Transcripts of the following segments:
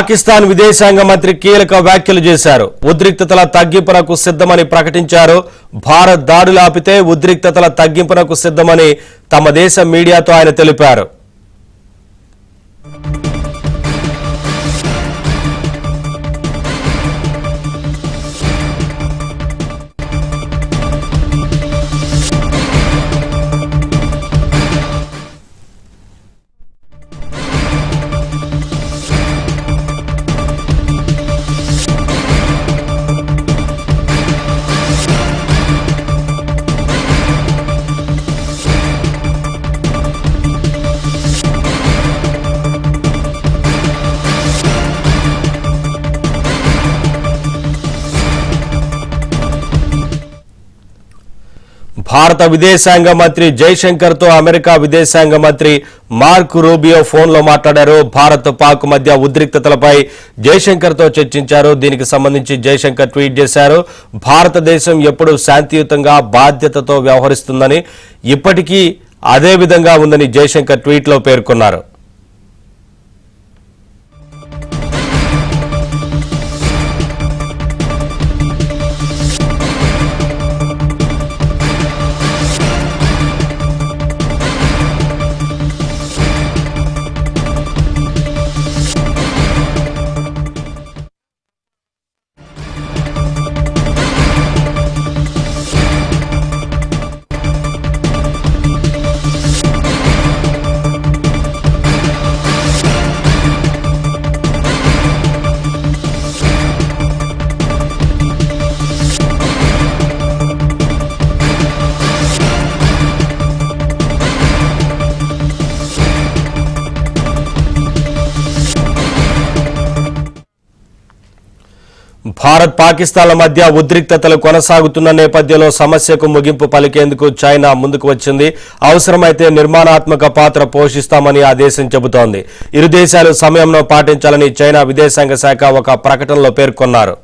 పాకిస్తాన్ విదేశాంగ మంత్రి కీలక వ్యాఖ్యలు చేశారు. ఉద్రిక్తతల తగ్గింపునకు సిద్ధమని ప్రకటించారు. భారత్ దాడులు ఆపితే ఉద్రిక్తతల తగ్గింపునకు సిద్ధమని తమ దేశ మీడియాతో ఆయన తెలిపారు. భారత విదేశాంగ మంత్రి జైశంకర్ తో అమెరికా విదేశాంగ మంత్రి మార్క్ రూబియో ఫోన్లో మాట్లాడారు. భారత్ పాక్ మధ్య ఉద్రిక్తతలపై జైశంకర్ తో చర్చించారు. దీనికి సంబంధించి జైశంకర్ ట్వీట్ చేశారు. భారతదేశం ఎప్పుడు శాంతియుతంగా బాధ్యతతో వ్యవహరిస్తుందని, ఇప్పటికీ అదే విధంగా ఉందని జైశంకర్ ట్వీట్లో పేర్కొన్నారు. భారత్ పాకిస్తాన్ల మధ్య ఉద్రిక్తతలు కొనసాగుతున్న నేపథ్యంలో సమస్యకు ముగింపు పలికేందుకు చైనా ముందుకు వచ్చింది. అవసరమైతే నిర్మాణాత్మక పాత్ర పోషిస్తామని ఆ దేశం చెబుతోంది. ఇరు దేశాలు సమయంలో పాటించాలని చైనా విదేశాంగ శాఖ ఒక ప్రకటనలో పేర్కొన్నారు.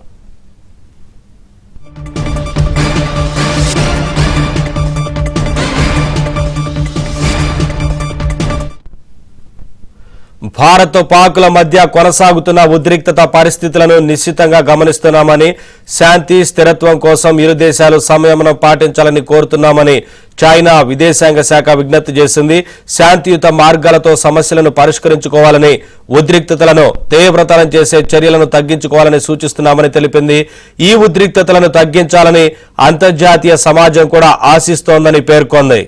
భారత్ పాకుల మధ్య కొనసాగుతున్న ఉద్రిక్తత పరిస్థితులను నిశ్చితంగా గమనిస్తున్నామని, శాంతి స్థిరత్వం కోసం ఇరు దేశాలు సంయమనం పాటించాలని కోరుతున్నామని చైనా విదేశాంగ శాఖ విజ్ఞప్తి చేసింది. శాంతియుత మార్గాలతో సమస్యలను పరిష్కరించుకోవాలని, ఉద్రిక్తతలను తీవ్రతరం చేసే చర్యలను తగ్గించుకోవాలని సూచిస్తున్నామని తెలిపింది. ఈ ఉద్రిక్తతలను తగ్గించాలని అంతర్జాతీయ సమాజం కూడా ఆశిస్తోందని పేర్కొంది.